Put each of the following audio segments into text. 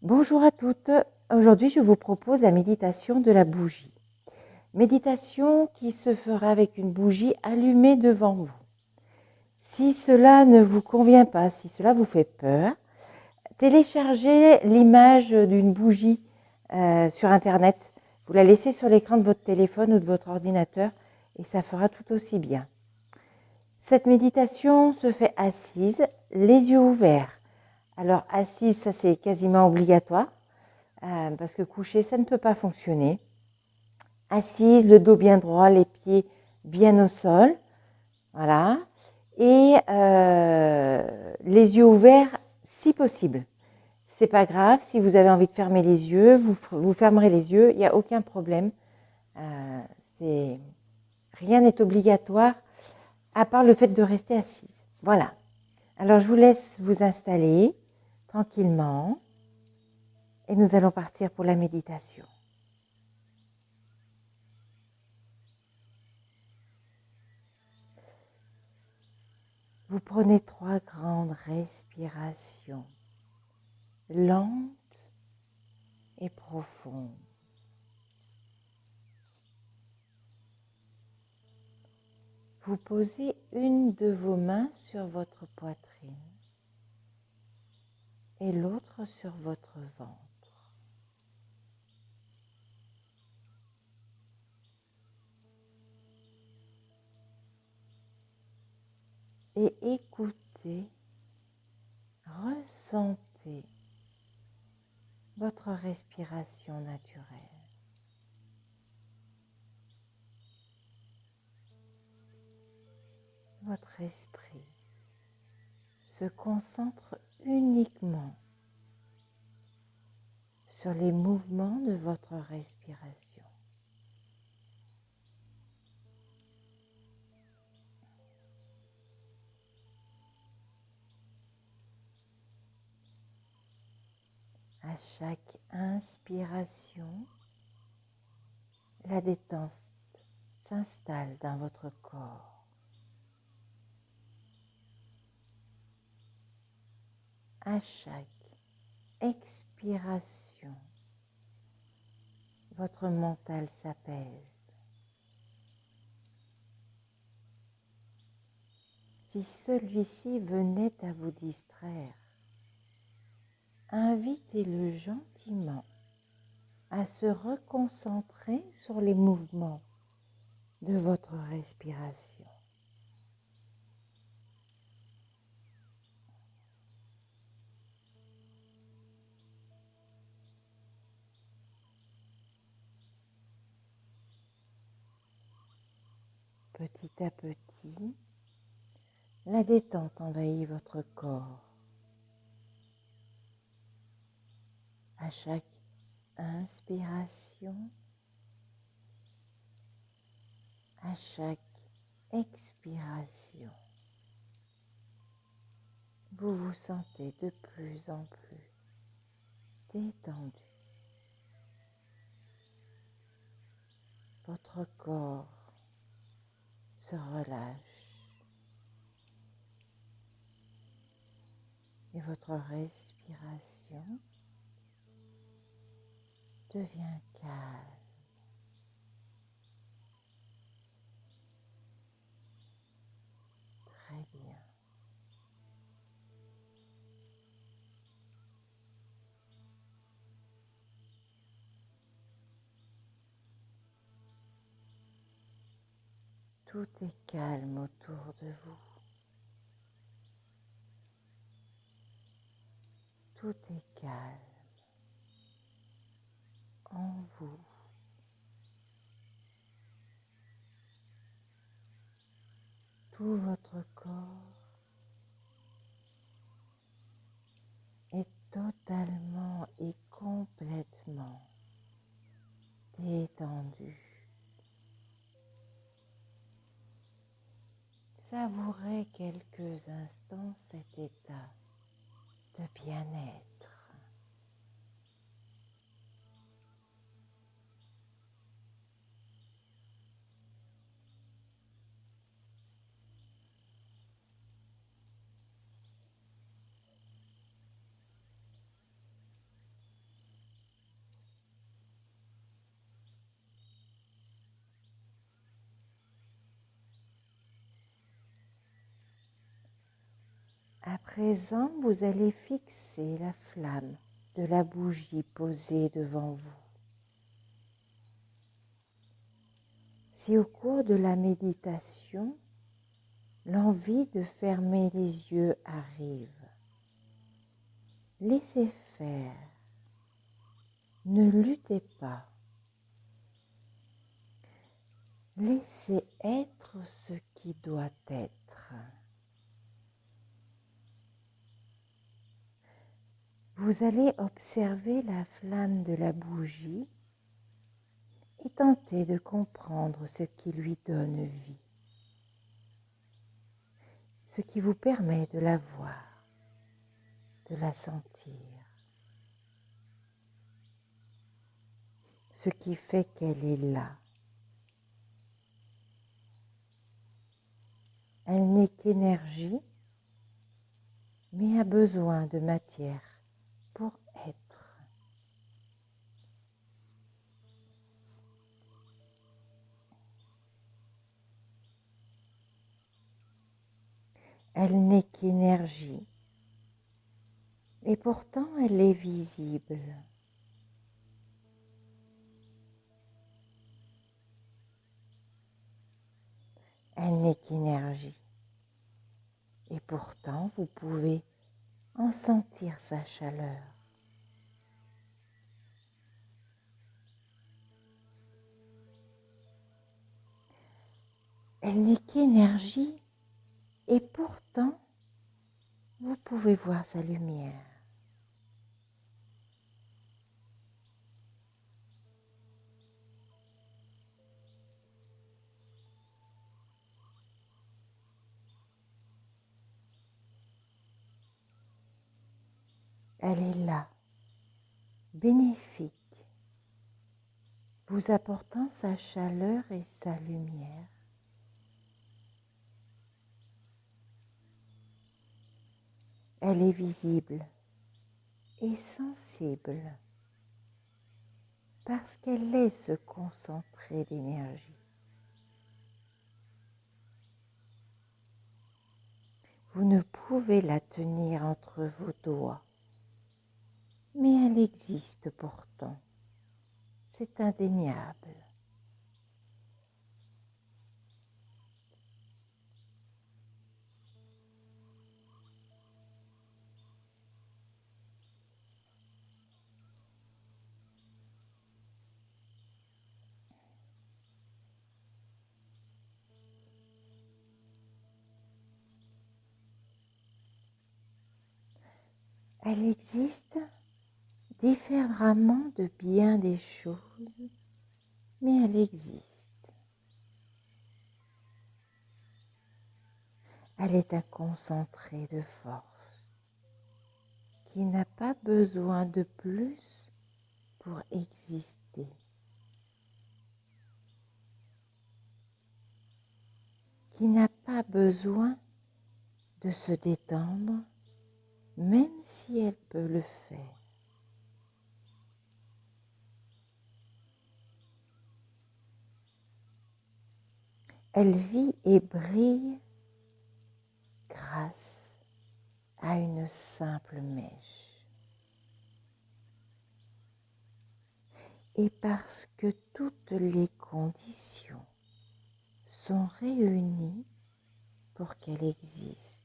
Bonjour à toutes, aujourd'hui je vous propose la méditation de la bougie. Méditation qui se fera avec une bougie allumée devant vous. Si cela ne vous convient pas, si cela vous fait peur, téléchargez l'image d'une bougie sur internet. Vous la laissez sur l'écran de votre téléphone ou de votre ordinateur et ça fera tout aussi bien. Cette méditation se fait assise, les yeux ouverts. Alors assise, ça c'est quasiment obligatoire. Parce que couché, ça ne peut pas fonctionner. Assise, le dos bien droit, les pieds bien au sol. Voilà. Et les yeux ouverts si possible. C'est pas grave, si vous avez envie de fermer les yeux, vous fermerez les yeux, il n'y a aucun problème. Rien n'est obligatoire à part le fait de rester assise. Voilà. Alors je vous laisse vous installer tranquillement et nous allons partir pour la méditation. Vous prenez 3 grandes respirations, lentes et profondes. Vous posez une de vos mains sur votre poitrine et l'autre sur votre ventre. Et écoutez, ressentez votre respiration naturelle. Votre esprit se concentre uniquement sur les mouvements de votre respiration. À chaque inspiration, la détente s'installe dans votre corps. À chaque expiration, votre mental s'apaise. Si celui-ci venait à vous distraire, invitez-le gentiment à se reconcentrer sur les mouvements de votre respiration. Petit à petit, la détente envahit votre corps. À chaque inspiration, à chaque expiration, vous vous sentez de plus en plus détendu. Votre corps se relâche et votre respiration devient calme. Très bien. Tout est calme autour de vous. Tout est calme en vous. Tout votre corps est totalement et complètement détendu. Savourez quelques instants cet état de bien-être. À présent, vous allez fixer la flamme de la bougie posée devant vous. Si au cours de la méditation, l'envie de fermer les yeux arrive, laissez faire, ne luttez pas. Laissez être ce qui doit être. Vous allez observer la flamme de la bougie et tenter de comprendre ce qui lui donne vie, ce qui vous permet de la voir, de la sentir, ce qui fait qu'elle est là. Elle n'est qu'énergie, mais a besoin de matière pour être. Elle n'est qu'énergie, et pourtant elle est visible. Elle n'est qu'énergie, et pourtant vous pouvez en sentir sa chaleur. Elle n'est qu'énergie, et pourtant vous pouvez voir sa lumière. Elle est là, bénéfique, vous apportant sa chaleur et sa lumière. Elle est visible et sensible parce qu'elle est ce concentré d'énergie. Vous ne pouvez la tenir entre vos doigts, mais elle existe pourtant. C'est indéniable. Elle existe différemment de bien des choses, mais elle existe. Elle est un concentré de force qui n'a pas besoin de plus pour exister. Qui n'a pas besoin de se détendre, même si elle peut le faire. Elle vit et brille grâce à une simple mèche. Et parce que toutes les conditions sont réunies pour qu'elle existe.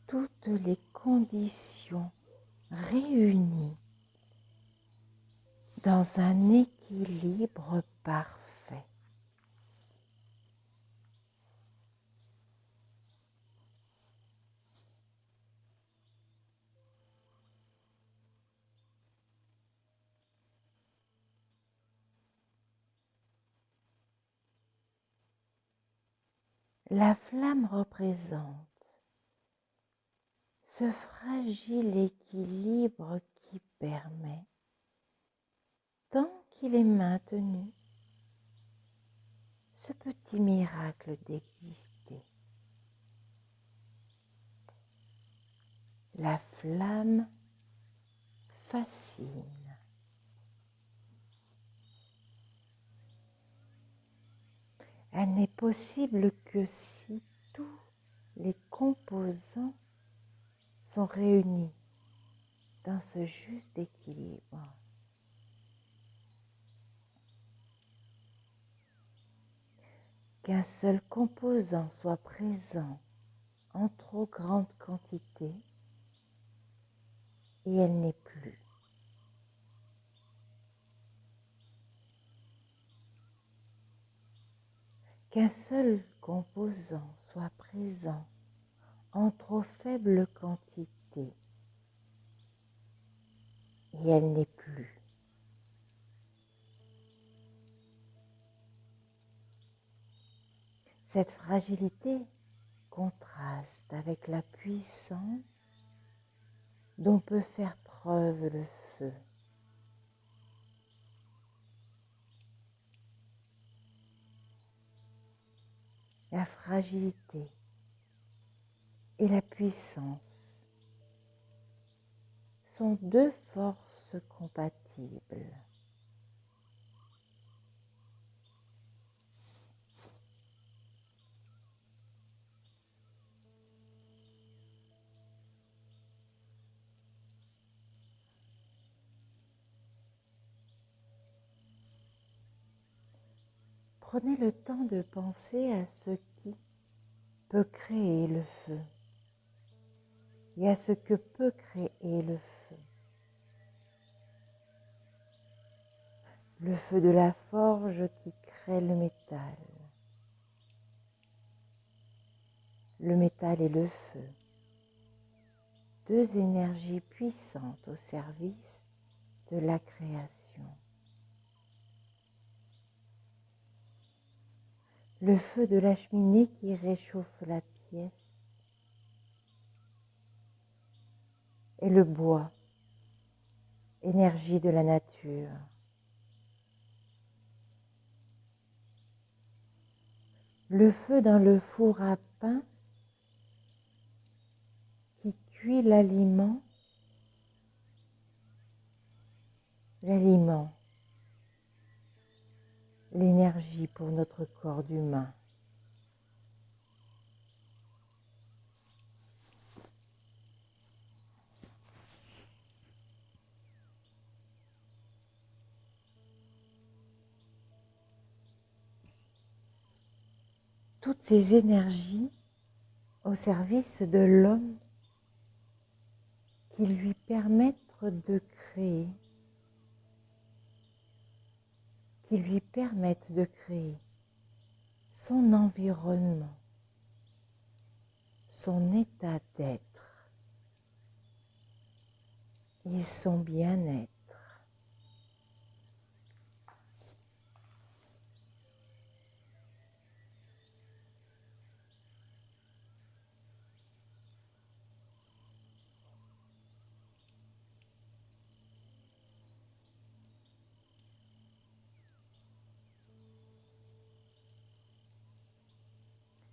Toutes les conditions réunies dans un équilibre parfait. La flamme représente ce fragile équilibre qui permet, tant qu'il est maintenu, ce petit miracle d'exister. La flamme fascine. Elle n'est possible que si tous les composants sont réunis dans ce juste équilibre. Qu'un seul composant soit présent en trop grande quantité et elle n'est plus. Qu'un seul composant soit présent en trop faible quantité et elle n'est plus. Cette fragilité contraste avec la puissance dont peut faire preuve le feu. La fragilité et la puissance sont deux forces compatibles. Prenez le temps de penser à ce qui peut créer le feu et à ce que peut créer le feu. Le feu de la forge qui crée le métal. Le métal et le feu, deux énergies puissantes au service de la création. Le feu de la cheminée qui réchauffe la pièce et le bois, énergie de la nature. Le feu dans le four à pain qui cuit l'aliment, l'énergie pour notre corps d'humain. Toutes ces énergies au service de l'homme qui lui permettent de créer, son environnement, son état d'être et son bien-être.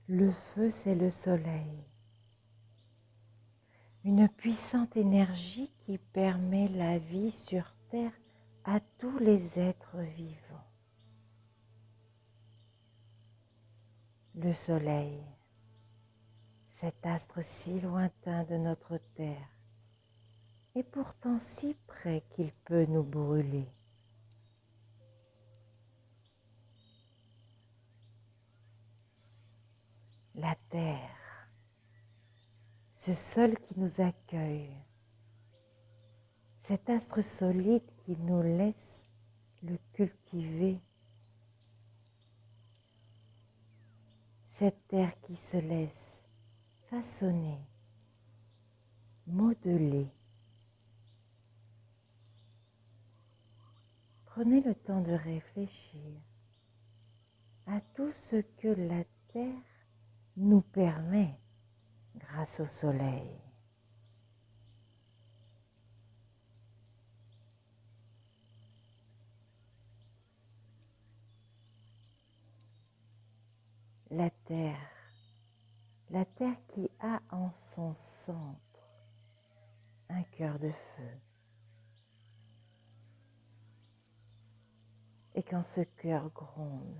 Le feu, c'est le soleil, une puissante énergie qui permet la vie sur Terre à tous les êtres vivants. Le soleil, cet astre si lointain de notre Terre, et pourtant si près qu'il peut nous brûler. La Terre, ce sol qui nous accueille, cet astre solide qui nous laisse le cultiver, cette terre qui se laisse façonner, modeler. Prenez le temps de réfléchir à tout ce que la terre nous permet grâce au soleil. La terre qui a en son centre un cœur de feu. Et quand ce cœur gronde,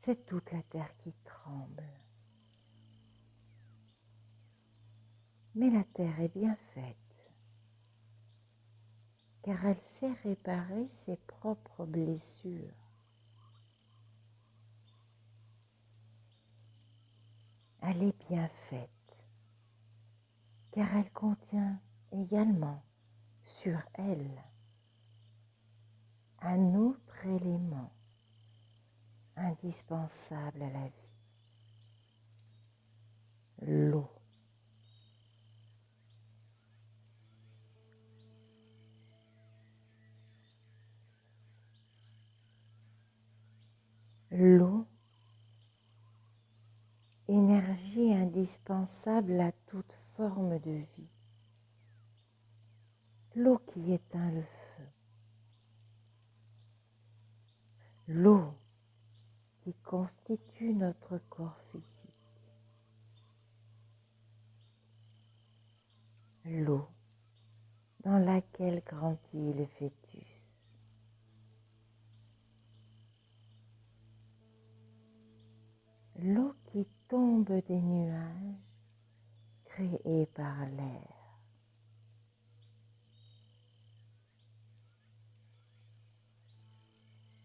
c'est toute la terre qui tremble. Mais la terre est bien faite, car elle sait réparer ses propres blessures. Elle est bien faite, car elle contient également sur elle un autre élément indispensable à la vie, l'eau. L'eau, énergie indispensable à toute forme de vie. L'eau qui éteint le feu. L'eau qui constitue notre corps physique. L'eau dans laquelle grandit le fœtus. L'eau qui tombe des nuages créés par l'air.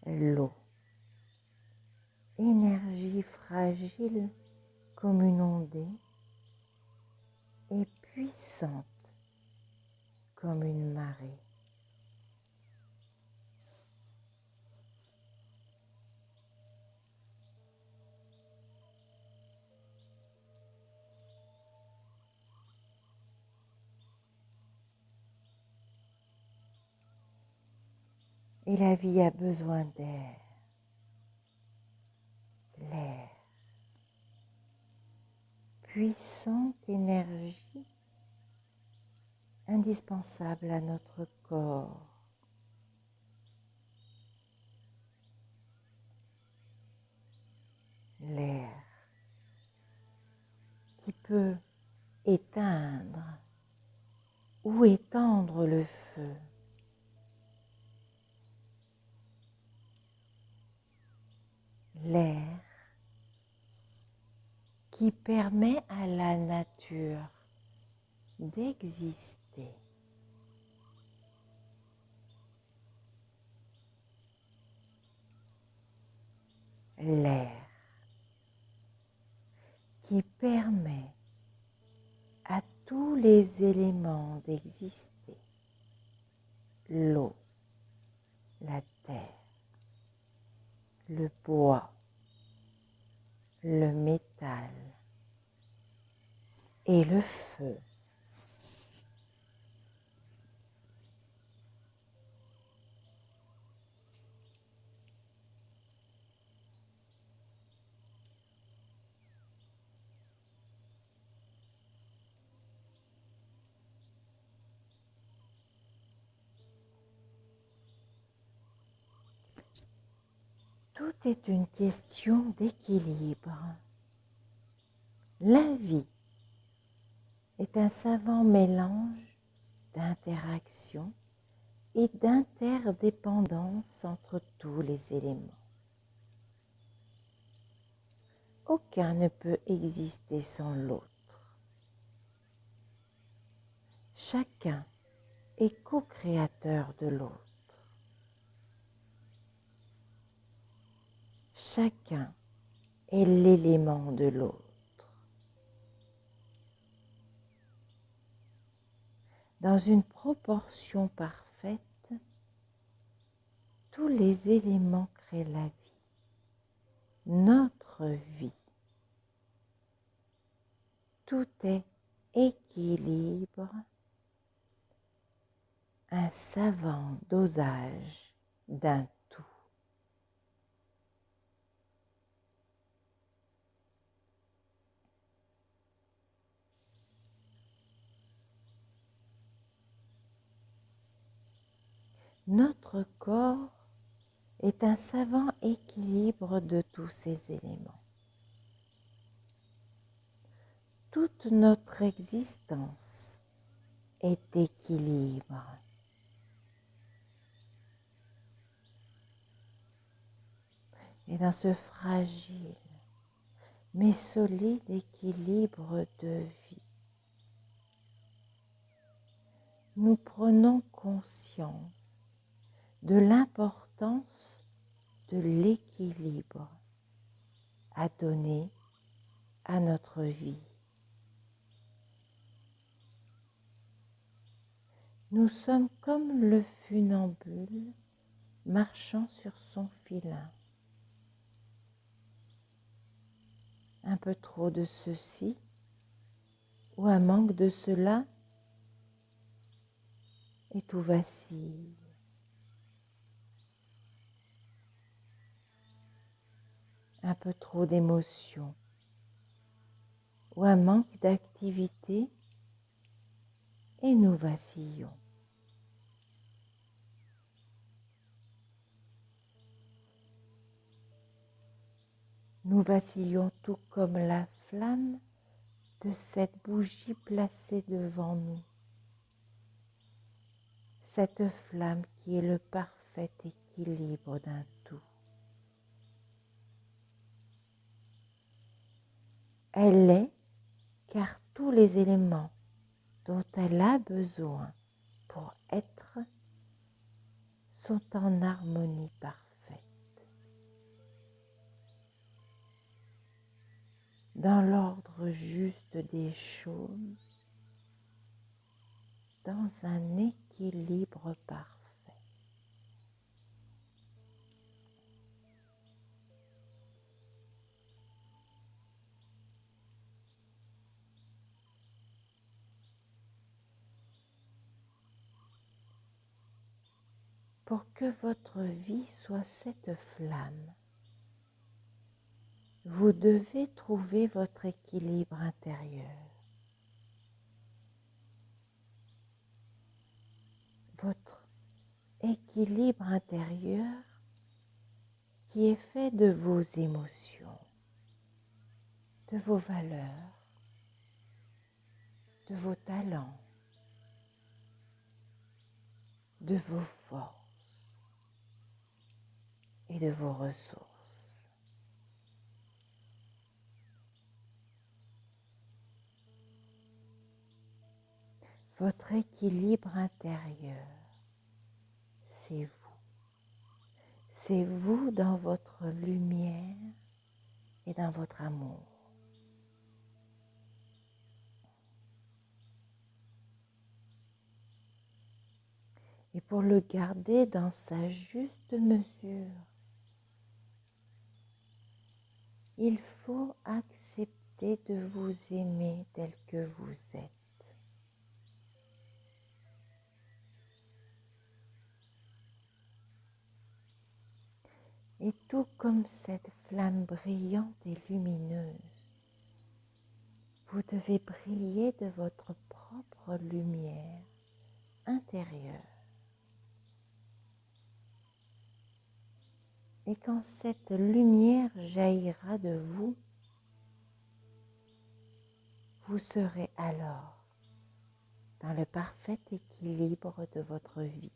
L'eau, énergie fragile comme une ondée et puissante comme une marée. Et la vie a besoin d'air, l'air, puissante énergie indispensable à notre corps. L'air qui peut éteindre ou étendre le feu. L'air qui permet à la nature d'exister. L'air qui permet à tous les éléments d'exister. L'eau, la terre, le bois, le métal et le feu. Tout est une question d'équilibre. La vie est un savant mélange d'interaction et d'interdépendance entre tous les éléments. Aucun ne peut exister sans l'autre. Chacun est co-créateur de l'autre. Chacun est l'élément de l'autre. Dans une proportion parfaite, tous les éléments créent la vie, notre vie. Tout est équilibre, un savant dosage d'un tout. Notre corps est un savant équilibre de tous ces éléments. Toute notre existence est équilibre. Et dans ce fragile mais solide équilibre de vie, nous prenons conscience de l'importance de l'équilibre à donner à notre vie. Nous sommes comme le funambule marchant sur son filin. Un peu trop de ceci ou un manque de cela et tout vacille. Un peu trop d'émotion ou un manque d'activité et nous vacillons. Nous vacillons tout comme la flamme de cette bougie placée devant nous. Cette flamme qui est le parfait équilibre d'un tout. Elle est car tous les éléments dont elle a besoin pour être sont en harmonie parfaite. Dans l'ordre juste des choses, dans un équilibre parfait. Pour que votre vie soit cette flamme, vous devez trouver votre équilibre intérieur. Votre équilibre intérieur qui est fait de vos émotions, de vos valeurs, de vos talents, de vos forces et de vos ressources. Votre équilibre intérieur, c'est vous. C'est vous dans votre lumière et dans votre amour. Et pour le garder dans sa juste mesure, il faut accepter de vous aimer tel que vous êtes. Et tout comme cette flamme brillante et lumineuse, vous devez briller de votre propre lumière intérieure. Et quand cette lumière jaillira de vous, vous serez alors dans le parfait équilibre de votre vie.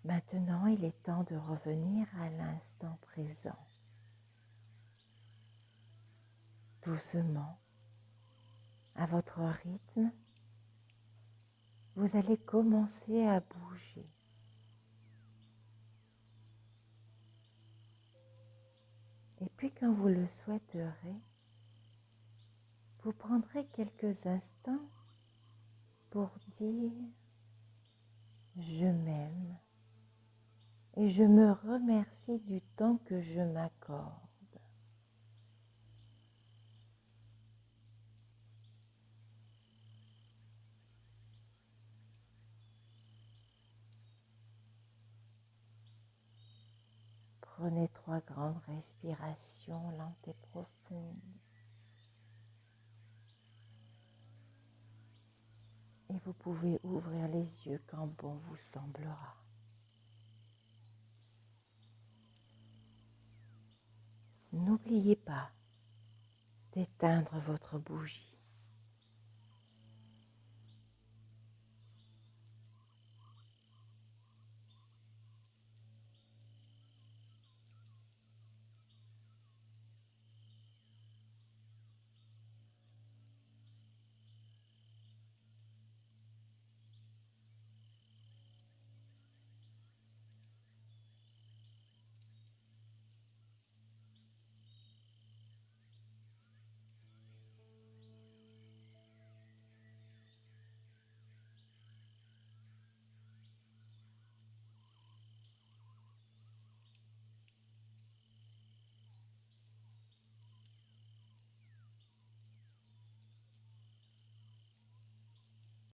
Maintenant, il est temps de revenir à l'instant présent. Doucement, à votre rythme, vous allez commencer à bouger. Et puis quand vous le souhaiterez, vous prendrez quelques instants pour dire « Je m'aime » et « Je me remercie du temps que je m'accorde ». Prenez 3 grandes respirations lentes et profondes. Et vous pouvez ouvrir les yeux quand bon vous semblera. N'oubliez pas d'éteindre votre bougie.